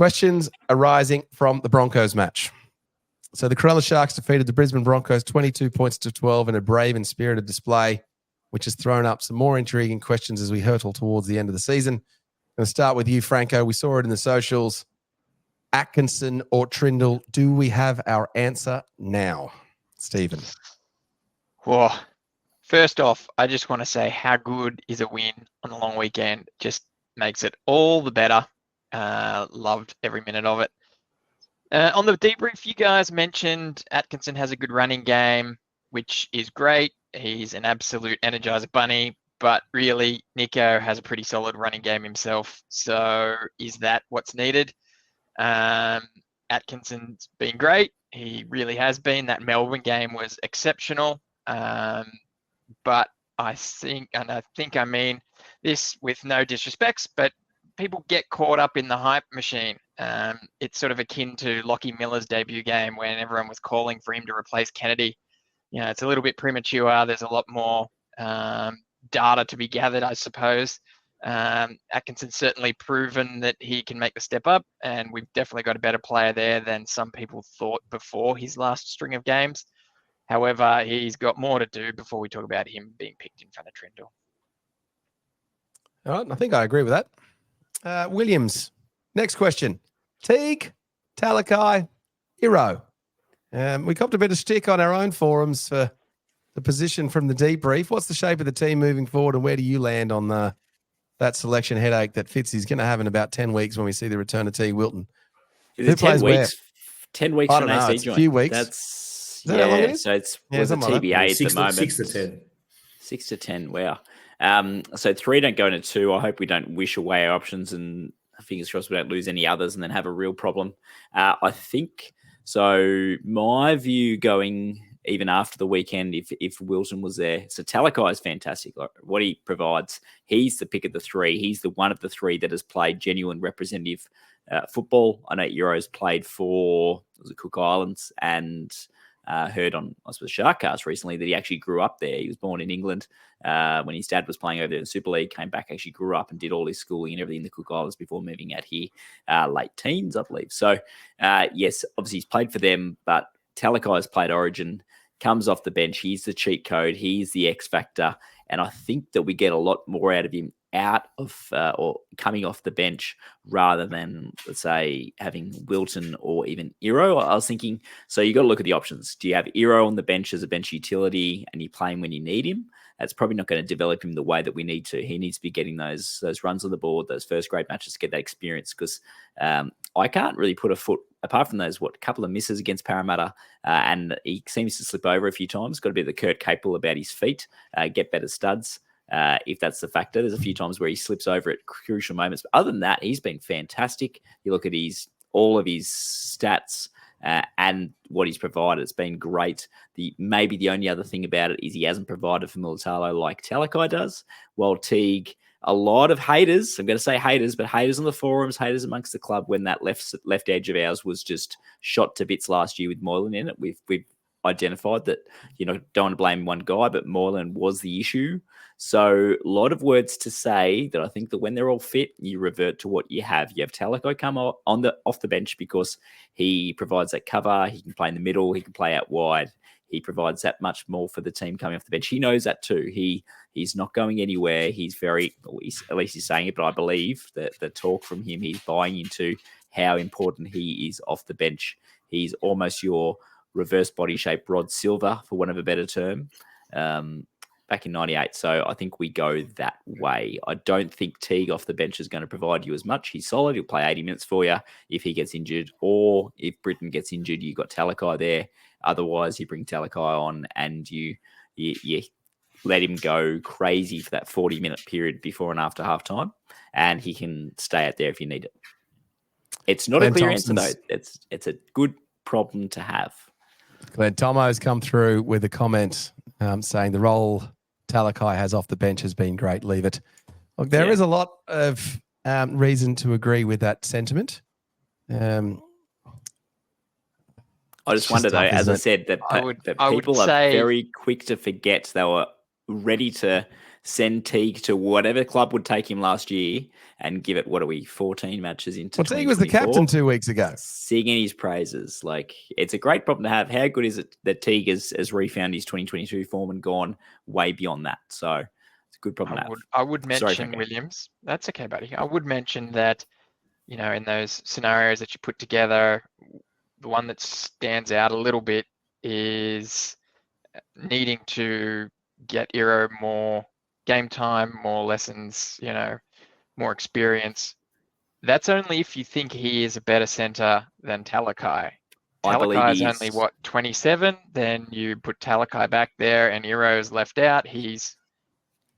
Questions arising from the Broncos match. So the Cronulla Sharks defeated the Brisbane Broncos 22 points to 12 in a brave and spirited display, which has thrown up some more intriguing questions as we hurtle towards the end of the season. I'm going to start with you, Franco. We saw it in the socials. Atkinson or Trindle, do we have our answer now? Stephen. Well, first off, I just want to say how good is a win on the long weekend. Just makes it all the better. Loved every minute of it. On the debrief, you guys mentioned Atkinson has a good running game, which is great. He's an absolute energizer bunny, but really Nico has a pretty solid running game himself. So is that what's needed? Atkinson's been great. He really has been. That Melbourne game was exceptional. But I mean this with no disrespects, but people get caught up in the hype machine. It's sort of akin to Lockie Miller's debut game when everyone was calling for him to replace Kennedy. You know, it's a little bit premature. There's a lot more data to be gathered, I suppose. Atkinson's certainly proven that he can make the step up, and we've definitely got a better player there than some people thought before his last string of games. However, he's got more to do before we talk about him being picked in front of Trindle. All right, I think I agree with that. Williams, next question. Teague, Talakai, Hero. We copped a bit of stick on our own forums for the position from the debrief. What's the shape of the team moving forward, and where do you land on that selection headache that Fitzy's going to have in about 10 weeks when we see the return of T. Wilton? Is it 10 weeks? 10 weeks for an an AC it's joint. a few weeks. That's that how long it is? So it's a TBA at the moment. 6 to 10. 6 to 10. Wow. So 3 don't go into 2. I hope we don't wish away our options, and fingers crossed we don't lose any others and then have a real problem. I think so. My view going even after the weekend, if Wilson was there, so Talakai is fantastic. Like, what he provides, he's the pick of the 3. He's the one of the 3 that has played genuine representative football. I know Euro's played for the Cook Islands, and heard on, I suppose, Sharkcast recently that he actually grew up there. He was born in England when his dad was playing over there in the Super League, came back, actually grew up and did all his schooling and everything in the Cook Islands before moving out here, late teens, I believe. So, yes, obviously he's played for them, but Talakai has played Origin, comes off the bench. He's the cheat code. He's the X factor. And I think that we get a lot more out of him out of or coming off the bench rather than, let's say, having Wilton or even Iro. I was thinking, so you got to look at the options. Do you have Iro on the bench as a bench utility and you play him when you need him? That's probably not going to develop him the way that we need to. He needs to be getting those runs on the board, those first grade matches to get that experience, because I can't really put a foot, apart from those, couple of misses against Parramatta, and he seems to slip over a few times. Got to be the Kurt Capel about his feet, get better studs. If that's the factor, there's a few times where he slips over at crucial moments. But other than that, he's been fantastic. You look at all of his stats and what he's provided. It's been great. Maybe the only other thing about it is he hasn't provided for Militalo like Talakai does. While Teague, a lot of haters, I'm going to say haters, but haters on the forums, haters amongst the club, when that left edge of ours was just shot to bits last year with Moylan in it. We've identified that, don't want to blame one guy, but Moylan was the issue. So a lot of words to say that I think that when they're all fit, you revert to what you have. You have Talakai come off the bench because he provides that cover. He can play in the middle. He can play out wide. He provides that much more for the team coming off the bench. He knows that too. He's not going anywhere. He's at least he's saying it, but I believe that the talk from him, he's buying into how important he is off the bench. He's almost your reverse body shape Rod Silver, for want of a better term, back in 98. So I think we go that way. I don't think Teague off the bench is going to provide you as much. He's solid. He'll play 80 minutes for you if he gets injured, or if Britton gets injured, you've got Talakai there. Otherwise, you bring Talakai on and you let him go crazy for that 40-minute period before and after halftime, and he can stay out there if you need it. It's not a clear answer, though. It's a good problem to have. Glenn Tomo's come through with a comment saying the role Talakai has off the bench has been great. Leave it. Look, there is a lot of reason to agree with that sentiment. I just wonder, though, as I said, that people are very quick to forget. They were ready to send Teague to whatever club would take him last year and give it, 14 matches into Well, Teague was the captain 2 weeks ago. Singing his praises. Like, it's a great problem to have. How good is it that Teague has refound his 2022 form and gone way beyond that? So it's a good problem to have. I would mention Williams. That's okay, buddy. I would mention that, in those scenarios that you put together, the one that stands out a little bit is needing to get Iro more game time, more lessons, more experience. That's only if you think he is a better centre than Talakai. Talakai is only 27. Then you put Talakai back there, and Iro's left out. He's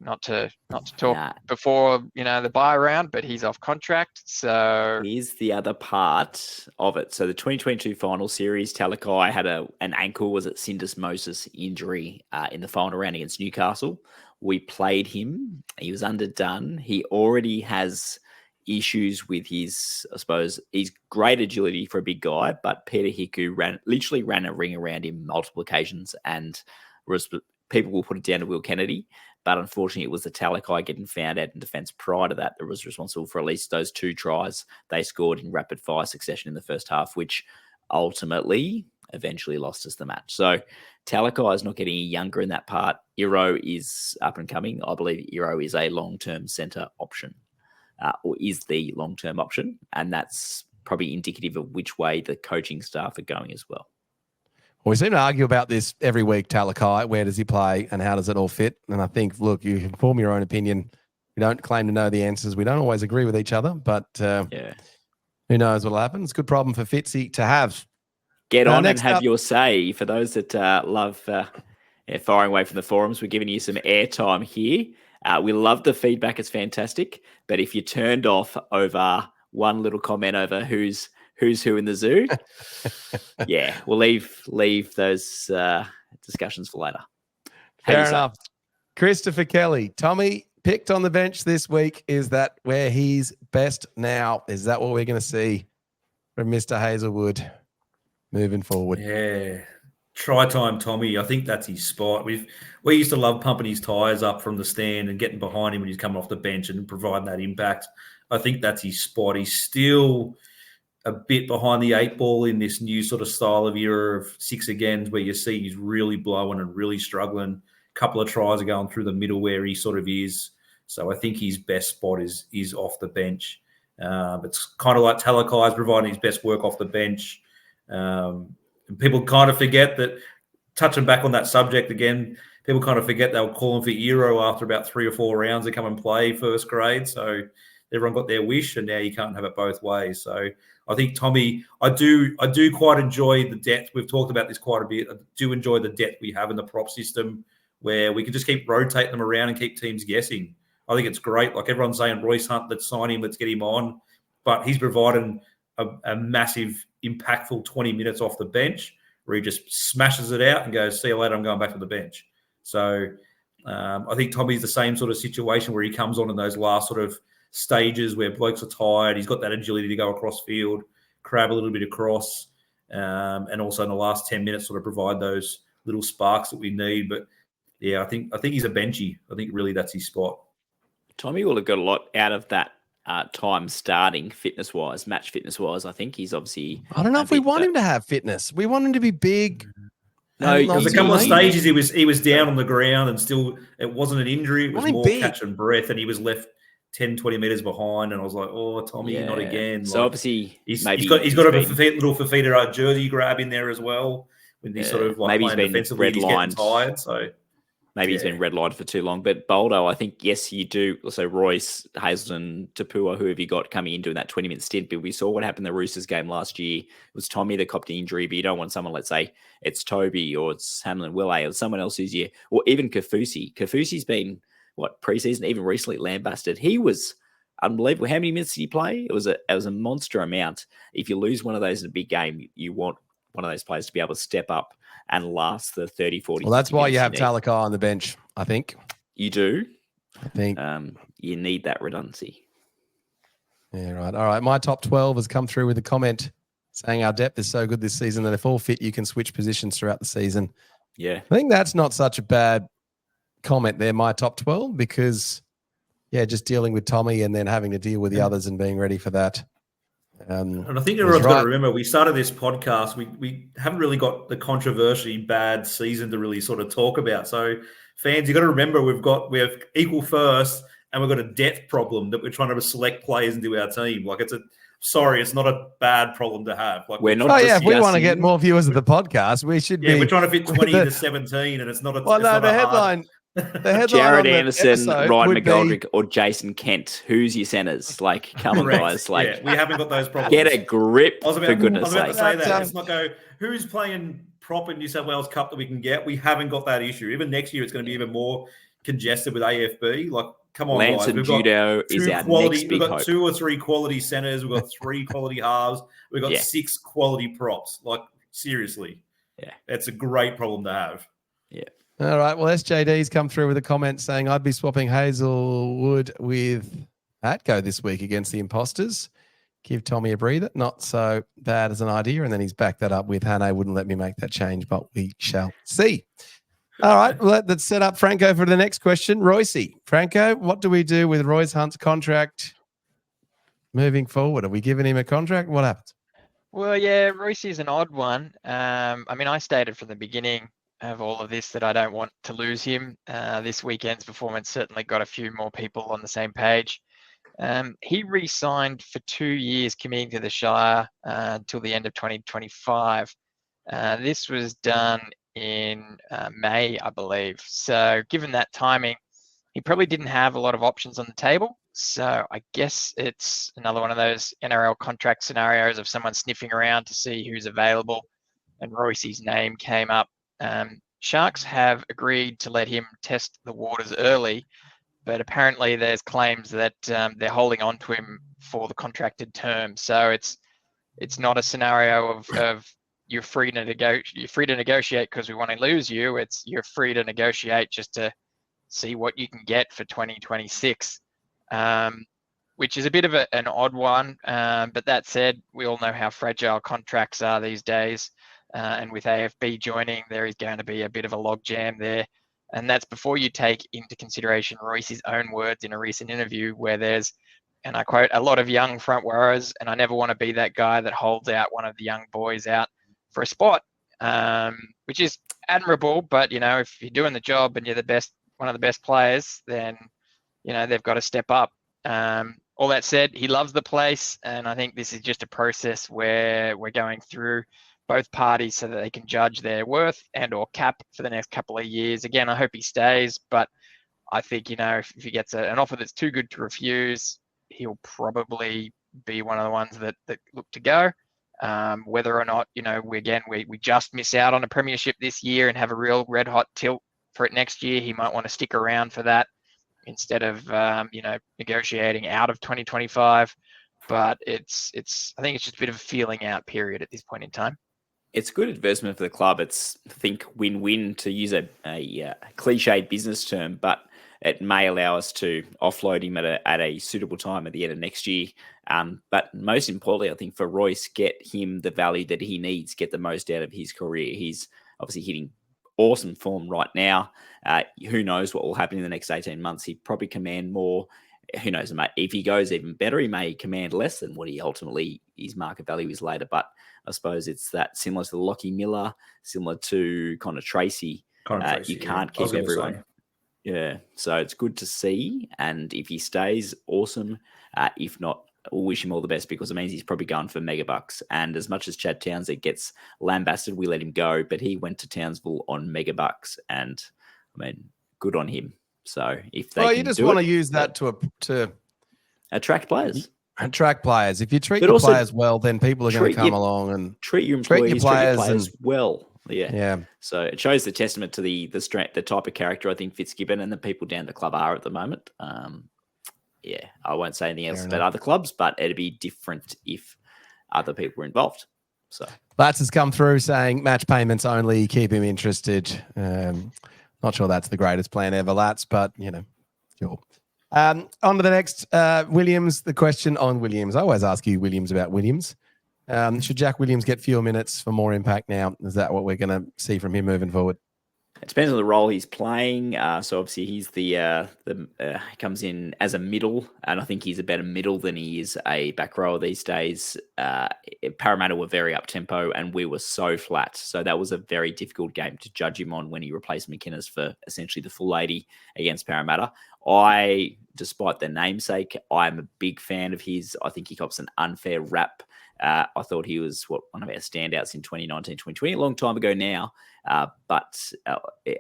not to talk before the buy round, but he's off contract. So here's the other part of it. So the 2022 final series, Talakai had an ankle, was it syndesmosis injury in the final round against Newcastle. We played him. He was underdone. He already has issues with his great agility for a big guy, but Peter Hiku literally ran a ring around him multiple occasions, and people will put it down to Will Kennedy. But unfortunately, it was the Talakai getting found out in defence prior to that was responsible for at least those 2 tries they scored in rapid fire succession in the first half, which ultimately eventually lost us the match. So Talakai is not getting any younger in that part. Iro is up and coming. I believe Iro is a long-term centre option, or is the long-term option. And that's probably indicative of which way the coaching staff are going as well. Well, we seem to argue about this every week, Talakai. Where does he play and how does it all fit? And I think, look, you can form your own opinion. We don't claim to know the answers. We don't always agree with each other, but who knows what will happen. It's a good problem for Fitzy to have. Get on and have your say. For those that love firing away from the forums, we're giving you some airtime here. We love the feedback. It's fantastic. But if you turned off over one little comment over who's who in the zoo, we'll leave those discussions for later. Fair enough. Christopher Kelly, Tommy picked on the bench this week. Is that where he's best now? Is that what we're going to see from Mr. Hazelwood moving forward? Yeah. Try time, Tommy. I think that's his spot. We used to love pumping his tyres up from the stand and getting behind him when he's coming off the bench and providing that impact. I think that's his spot. He's still a bit behind the 8 ball in this new sort of style of era of 6 agains, where you see he's really blowing and really struggling. A couple of tries are going through the middle where he sort of is. So I think his best spot is off the bench. It's kind of like Talakai's providing his best work off the bench. And people kind of forget that, touching back on that subject again, people kind of forget they were calling for Iro after about 3 or 4 rounds to come and play first grade. So everyone got their wish, and now you can't have it both ways. So I think Tommy, I do quite enjoy the depth. We've talked about this quite a bit. I do enjoy the depth we have in the prop system, where we can just keep rotating them around and keep teams guessing. I think it's great. Like everyone's saying, Royce Hunt, let's sign him, let's get him on. But he's providing a massive, impactful 20 minutes off the bench, where he just smashes it out and goes, see you later, I'm going back to the bench. So I think Tommy's the same sort of situation, where he comes on in those last sort of stages where blokes are tired. He's got that agility to go across field, crab a little bit across, and also in the last 10 minutes sort of provide those little sparks that we need. But yeah, I think he's a benchy. I think really that's his spot. Tommy will have got a lot out of that time starting fitness-wise, match fitness-wise. I think he's obviously... I don't know if we want him to have fitness. We want him to be big. No, there's a couple of stages he was down on the ground, and still it wasn't an injury. It was more catch and breath, and he was left 10, 20 metres behind, and I was like, oh, Tommy, not again. So obviously he's got a little Fafita jersey grab in there as well. When he's sort of like maybe he's been redlined. Tired, so maybe he's been redlined for too long. But Boldo, I think, yes, you do. So Royce, Hazelton, Tapua, whoever you got coming in doing that 20-minute stint. But we saw what happened in the Roosters game last year. It was Tommy that copped the injury, but you don't want someone, let's say it's Toby or it's Hamlin Willay or someone else who's here, or even Kafusi. Kafusi's been preseason, even recently lambasted. He was unbelievable. How many minutes did he play? It was a monster amount. If you lose one of those in a big game, you want one of those players to be able to step up and last the 30, 40. Well, that's why you have Talakai on the bench, I think. You do? I think. You need that redundancy. Yeah, right. All right. My top 12 has come through with a comment saying our depth is so good this season that if all fit, you can switch positions throughout the season. Yeah. I think that's not such a bad comment there, my top 12, because, just dealing with Tommy and then having to deal with the others and being ready for that. And I think everyone's got to remember, we started this podcast. We haven't really got the controversially bad season to really sort of talk about. So fans, you've got to remember we have equal first and we've got a depth problem that we're trying to select players into our team. Like it's not a bad problem to have. Like we're not. If we want to get more viewers of the podcast, we should be. Yeah, we're trying to fit 20 to 17, and it's not a. Well, no, the headline. The headline Jared on Anderson, Ryan McGoldrick, be... or Jason Kent. Who's your centers? Like, come on, guys. Like, we haven't got those problems. Get a grip, for goodness sake. I was about to say that. Let's not go, who's playing prop in New South Wales Cup that we can get? We haven't got that issue. Even next year, it's going to be even more congested with AFB. Like, come on, Lance guys. And Judo is our next big We've got hope. 2 or 3 quality centers. We've got 3 quality halves. We've got 6 quality props. Like, seriously. Yeah. It's a great problem to have. Yeah. All right. Well, SJD's come through with a comment saying I'd be swapping Hazelwood with Atco this week against the Imposters. Give Tommy a breather. Not so bad as an idea. And then he's backed that up with Hannah wouldn't let me make that change, but we shall see. All right. Well, let's set up Franco for the next question. Royce. Franco, what do we do with Royce Hunt's contract moving forward? Are we giving him a contract? What happens? Well, yeah, Royce is an odd one. I stated from the beginning of all of this that I don't want to lose him. This weekend's performance certainly got a few more people on the same page. He re-signed for 2 years, committing to the Shire until the end of 2025. This was done in May, I believe. So given that timing, he probably didn't have a lot of options on the table. So I guess it's another one of those NRL contract scenarios of someone sniffing around to see who's available, and Royce's name came up. Sharks have agreed to let him test the waters early, but apparently there's claims that they're holding on to him for the contracted term. So it's not a scenario of you're free to negotiate because we want to lose you. It's you're free to negotiate just to see what you can get for 2026, which is a bit of an odd one. But that said, we all know how fragile contracts are these days. And with AFB joining, there is going to be a bit of a logjam there. And that's before you take into consideration Royce's own words in a recent interview where there's, and I quote, a lot of young front rowers, and I never want to be that guy that holds out one of the young boys out for a spot, which is admirable. But, if you're doing the job and you're one of the best players, then, they've got to step up. All that said, he loves the place. And I think this is just a process where we're going through both parties so that they can judge their worth and or cap for the next couple of years. Again, I hope he stays, but I think, if he gets an offer that's too good to refuse, he'll probably be one of the ones that look to go. Whether or not, we just miss out on a premiership this year and have a real red hot tilt for it next year, he might want to stick around for that instead of, negotiating out of 2025. But I think it's just a bit of a feeling out period at this point in time. It's good advertisement for the club. It's, I think, win-win, to use a cliched business term, but it may allow us to offload him at a suitable time at the end of next year. But most importantly, I think for Royce, get him the value that he needs, get the most out of his career. He's obviously hitting awesome form right now. Who knows what will happen in the next 18 months? He probably command more. Who knows? If he goes even better, he may command less than what he ultimately, his market value is later. But I suppose it's that similar to Lockie Miller, similar to Connor Tracy. You can't keep everyone. Yeah. So it's good to see. And if he stays, awesome. If not, we'll wish him all the best because it means he's probably going for mega bucks. And as much as Chad Townsend gets lambasted, we let him go. But he went to Townsville on mega bucks. And good on him. So if they you just want to use that to attract players. Attract players. If you treat your players well, then people are going to come along and treat your employees, treat your players well. Yeah. So it shows the testament to the strength, the type of character I think Fitzgibbon and the people down the club are at the moment. I won't say anything else about other clubs, but it'd be different if other people were involved. So Lats has come through saying match payments only, keep him interested. Not sure that's the greatest plan ever, Lats, but sure. On to the next, Williams. The question on Williams. I always ask you, Williams, about Williams. Should Jack Williams get fewer minutes for more impact now? Is that what we're going to see from him moving forward? It depends on the role he's playing. So obviously he's he comes in as a middle, and I think he's a better middle than he is a back rower these days. Parramatta were very up tempo, and we were so flat. So that was a very difficult game to judge him on when he replaced McInnes for essentially the full 80 against Parramatta. Despite their namesake, I'm a big fan of his. I think he cops an unfair rap. I thought he was one of our standouts in 2019, 2020, a long time ago now. But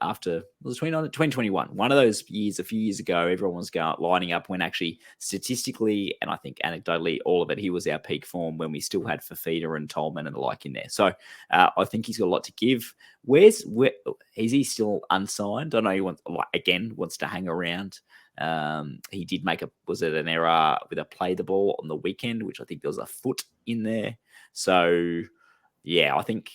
after, was it 2021, one of those years, a few years ago, everyone was lining up when actually statistically, and I think anecdotally, all of it, he was our peak form when we still had Fafita and Tolman and the like in there. So I think he's got a lot to give. Is he still unsigned? I know he wants to hang around. He did make an error with a play the ball on the weekend, which I think there was a foot in there. So yeah, I think,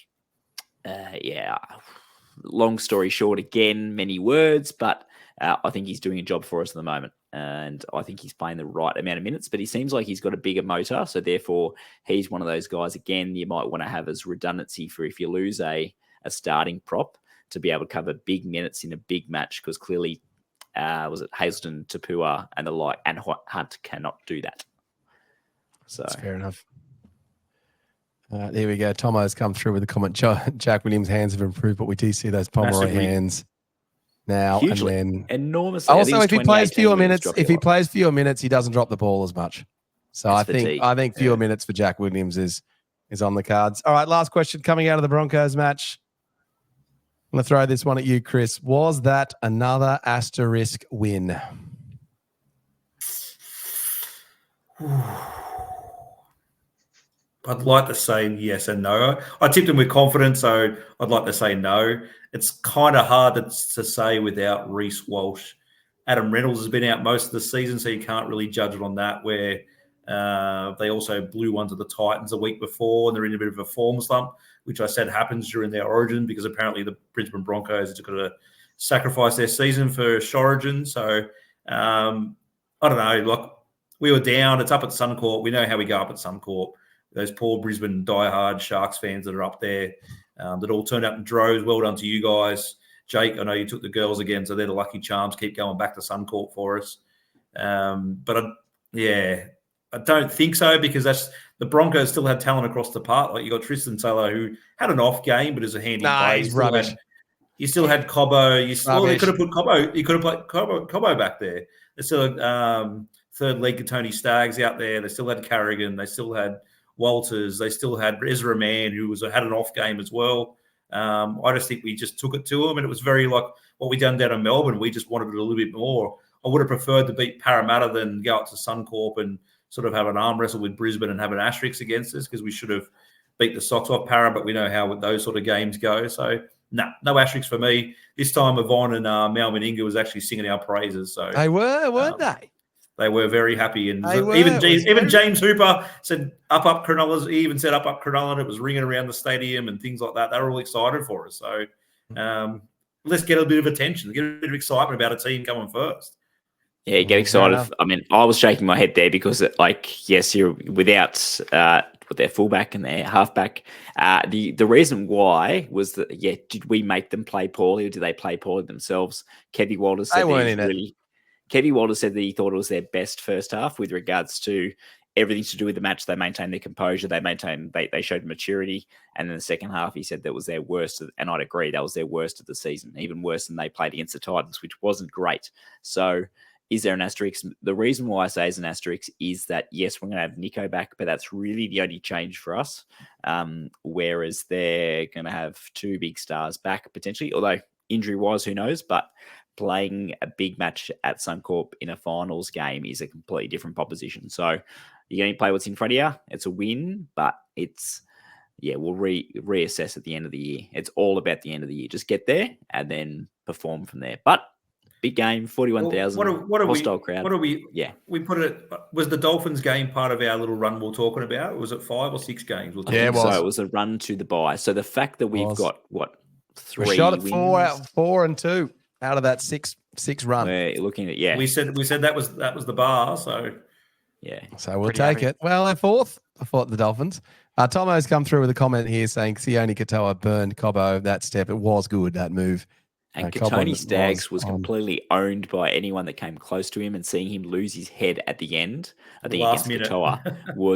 long story short, again, many words, but I think he's doing a job for us at the moment. And I think he's playing the right amount of minutes, but he seems like he's got a bigger motor. So therefore he's one of those guys, again, you might want to have as redundancy for if you lose a starting prop to be able to cover big minutes in a big match, because clearly was it Hazelton, Tapua, and the like, and Hunt cannot do that. So that's fair enough. There we go. Tomo's come through with a comment. Jack Williams' hands have improved, but we do see those Pomeroy hands now. Hugely, and then enormously. Also, if he plays fewer minutes, he doesn't drop the ball as much. So I think fewer minutes for Jack Williams is on the cards. All right, last question coming out of the Broncos match. I'm going to throw this one at you, Chris. Was that another asterisk win? I'd like to say yes and no. I tipped him with confidence, so I'd like to say no. It's kind of hard to say without Reece Walsh. Adam Reynolds has been out most of the season, so you can't really judge it on that, where they also blew one to the Titans a week before, and they're in a bit of a form slump, which I said happens during their origin, because apparently the Brisbane Broncos are going to sacrifice their season for Shorigin. So I don't know. Like, we were down. It's up at Suncorp. We know how we go up at Suncorp. Those poor Brisbane diehard Sharks fans that are up there that all turned up in droves. Well done to you guys. Jake, I know you took the girls again, so they're the lucky charms. Keep going back to Suncorp for us. But I don't think so, because the Broncos still had talent across the park. Like, you got Tristan Taylor, who had an off game, but is a handy player. He's rubbish. You still had Cobbo. They could have put Cobbo. You could have put Cobbo back there. They still had third leg Tony Staggs out there. They still had Carrigan. They still had Walters. They still had Ezra Mann, who had an off game as well. I just think we just took it to him, and it was very like what we done down in Melbourne. We just wanted it a little bit more. I would have preferred to beat Parramatta than go up to Suncorp and sort of have an arm wrestle with Brisbane and have an asterisk against us, because we should have beat the socks off Parra, but we know how those sort of games go. So, no asterisk for me. This time, Yvonne and Mal Meninga was actually singing our praises. So they were, weren't they? They were very happy. And even James Hooper said, up Cronulla. He even said, up Cronulla, and it was ringing around the stadium and things like that. They were all excited for us. So let's get a bit of attention, get a bit of excitement about a team coming first. Yeah, get excited. I mean, I was shaking my head there because, yes, you're without their fullback and their halfback. The reason why was that, did we make them play poorly, or did they play poorly themselves? Kevy Walters said Kevy Walters said that he thought it was their best first half with regards to everything to do with the match. They maintained their composure. They showed maturity. And in the second half, he said that was their worst. And I'd agree, that was their worst of the season, even worse than they played against the Titans, which wasn't great. So is there an asterisk? The reason why I say is an asterisk is that, yes, we're going to have Nico back, but that's really the only change for us. Whereas they're going to have two big stars back potentially, although injury-wise, who knows? But playing a big match at Suncorp in a finals game is a completely different proposition. So you're going to play what's in front of you. It's a win, but we'll reassess at the end of the year. It's all about the end of the year. Just get there and then perform from there. But big game, 41,000 hostile crowd. We put it. Was the Dolphins game part of our little run we're talking about? Was it 5 or 6 games? It was. So it was a run to the bye. So the fact that we've got 3 we shot at wins, 4 and 2 out of that six run. We're looking at We said that was the bar. So so we'll take it. Well, they're fourth. I thought the Dolphins. Tomo's come through with a comment here saying Sione Katoa burned Cobbo that step. It was good, that move. And Coblin Katoni Staggs was on. completely owned by anyone that came close to him, and seeing him lose his head at the end, I The think last against minute. Katoa, was